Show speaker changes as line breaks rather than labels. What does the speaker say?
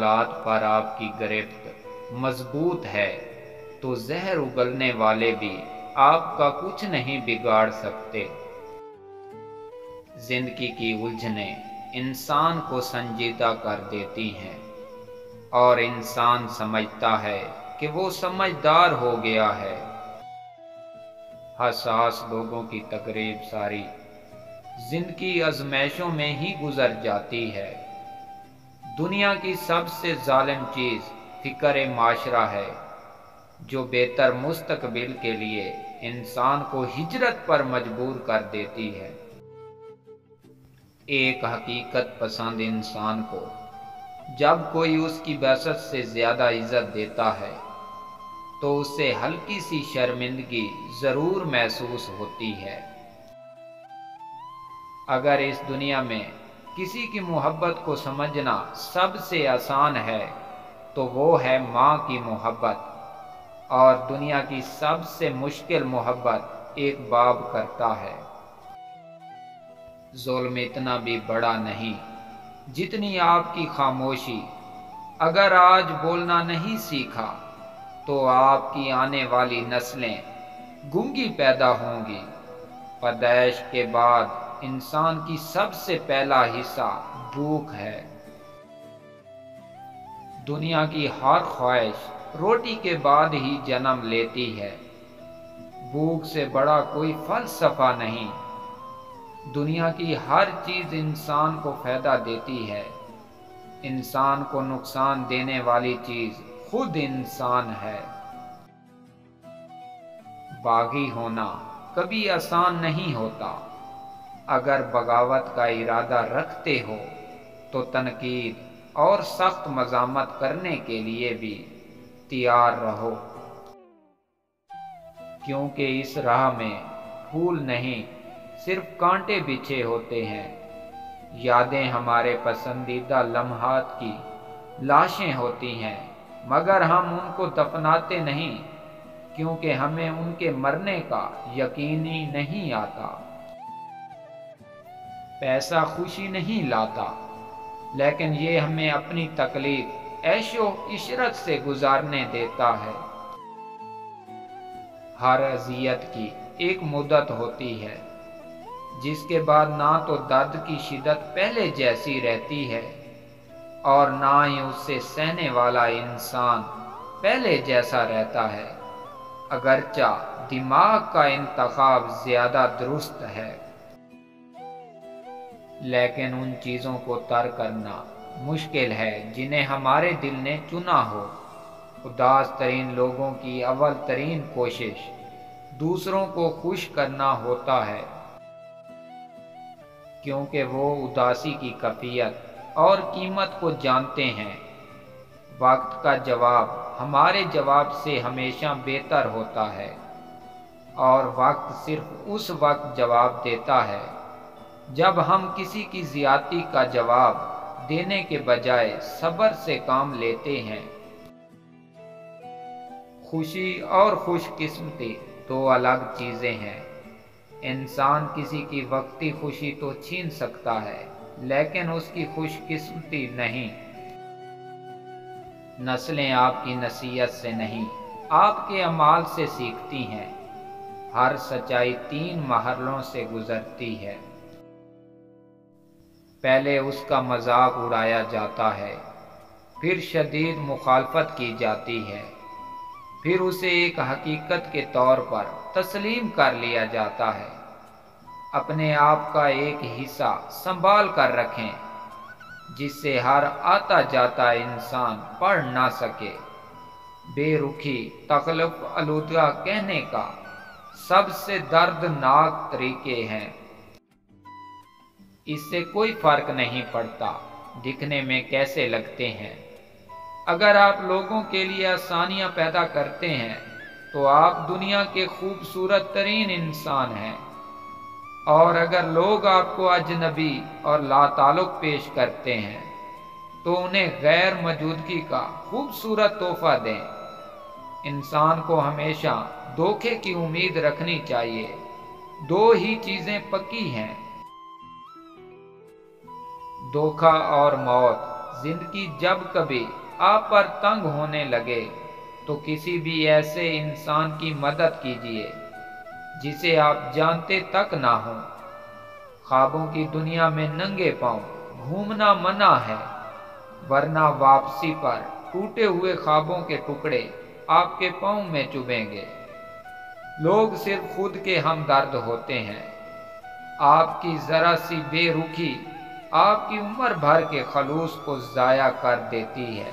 حالات پر آپ کی گرفت مضبوط ہے تو زہر اگلنے والے بھی آپ کا کچھ نہیں بگاڑ سکتے۔ زندگی کی الجھنیں انسان کو سنجیدہ کر دیتی ہیں اور انسان سمجھتا ہے کہ وہ سمجھدار ہو گیا ہے۔ حساس لوگوں کی تقریب ساری زندگی آزمائشوں میں ہی گزر جاتی ہے۔ دنیا کی سب سے ظالم چیز فکر معاشرہ ہے جو بہتر مستقبل کے لیے انسان کو ہجرت پر مجبور کر دیتی ہے۔ ایک حقیقت پسند انسان کو جب کوئی اس کی بسط سے زیادہ عزت دیتا ہے تو اسے ہلکی سی شرمندگی ضرور محسوس ہوتی ہے۔ اگر اس دنیا میں کسی کی محبت کو سمجھنا سب سے آسان ہے تو وہ ہے ماں کی محبت، اور دنیا کی سب سے مشکل محبت ایک باپ کرتا ہے۔ ظلم اتنا بھی بڑا نہیں جتنی آپ کی خاموشی۔ اگر آج بولنا نہیں سیکھا تو آپ کی آنے والی نسلیں گونگی پیدا ہوں گی۔ پیدائش کے بعد انسان کی سب سے پہلا حصہ بھوک ہے۔ دنیا کی ہر خواہش روٹی کے بعد ہی جنم لیتی ہے۔ بھوک سے بڑا کوئی فلسفہ نہیں۔ دنیا کی ہر چیز انسان کو فائدہ دیتی ہے۔ انسان کو نقصان دینے والی چیز خود انسان ہے۔ باغی ہونا کبھی آسان نہیں ہوتا۔ اگر بغاوت کا ارادہ رکھتے ہو تو تنقید اور سخت مزاحمت کرنے کے لیے بھی تیار رہو، کیونکہ اس راہ میں پھول نہیں صرف کانٹے بچھے ہوتے ہیں۔ یادیں ہمارے پسندیدہ لمحات کی لاشیں ہوتی ہیں، مگر ہم ان کو دفناتے نہیں کیونکہ ہمیں ان کے مرنے کا یقین ہی نہیں آتا۔ پیسہ خوشی نہیں لاتا، لیکن یہ ہمیں اپنی تکلیف عیش و عشرت سے گزارنے دیتا ہے۔ ہر اذیت کی ایک مدت ہوتی ہے جس کے بعد نہ تو درد کی شدت پہلے جیسی رہتی ہے اور نہ ہی اس سے سہنے والا انسان پہلے جیسا رہتا ہے، اگرچہ دماغ کا انتخاب زیادہ درست ہے۔ لیکن ان چیزوں کو ترک کرنا مشکل ہے جنہیں ہمارے دل نے چنا ہو۔ اداس ترین لوگوں کی اول ترین کوشش دوسروں کو خوش کرنا ہوتا ہے، کیونکہ وہ اداسی کی کیفیت اور قیمت کو جانتے ہیں۔ وقت کا جواب ہمارے جواب سے ہمیشہ بہتر ہوتا ہے، اور وقت صرف اس وقت جواب دیتا ہے جب ہم کسی کی زیادتی کا جواب دینے کے بجائے صبر سے کام لیتے ہیں۔ خوشی اور خوش قسمتی دو الگ چیزیں ہیں۔ انسان کسی کی وقتی خوشی تو چھین سکتا ہے لیکن اس کی خوش قسمتی نہیں۔ نسلیں آپ کی نصیحت سے نہیں، آپ کے اعمال سے سیکھتی ہیں۔ ہر سچائی 3 مرحلوں سے گزرتی ہے۔ پہلے اس کا مذاق اڑایا جاتا ہے، پھر شدید مخالفت کی جاتی ہے، پھر اسے ایک حقیقت کے طور پر تسلیم کر لیا جاتا ہے۔ اپنے آپ کا ایک حصہ سنبھال کر رکھیں جس سے ہر آتا جاتا انسان پڑھ نہ سکے۔ بے رخی تکلف آلودہ کہنے کا سب سے دردناک طریقے ہیں۔ اس سے کوئی فرق نہیں پڑتا دکھنے میں کیسے لگتے ہیں۔ اگر آپ لوگوں کے لیے آسانیاں پیدا کرتے ہیں تو آپ دنیا کے خوبصورت ترین انسان ہیں، اور اگر لوگ آپ کو اجنبی اور لا تعلق پیش کرتے ہیں تو انہیں غیر موجودگی کا خوبصورت تحفہ دیں۔ انسان کو ہمیشہ دھوکے کی امید رکھنی چاہیے۔ 2 ہی چیزیں پکی ہیں، دھوکہ اور موت۔ زندگی جب کبھی آپ پر تنگ ہونے لگے تو کسی بھی ایسے انسان کی مدد کیجیے جسے آپ جانتے تک نہ ہوں۔ خوابوں کی دنیا میں ننگے پاؤں گھومنا منع ہے، ورنہ واپسی پر ٹوٹے ہوئے خوابوں کے ٹکڑے آپ کے پاؤں میں چبھیں گے۔ لوگ صرف خود کے ہمدرد ہوتے ہیں، آپ کی ذرا سی بے رخی آپ کی عمر بھر کے خلوص کو ضائع کر دیتی ہے۔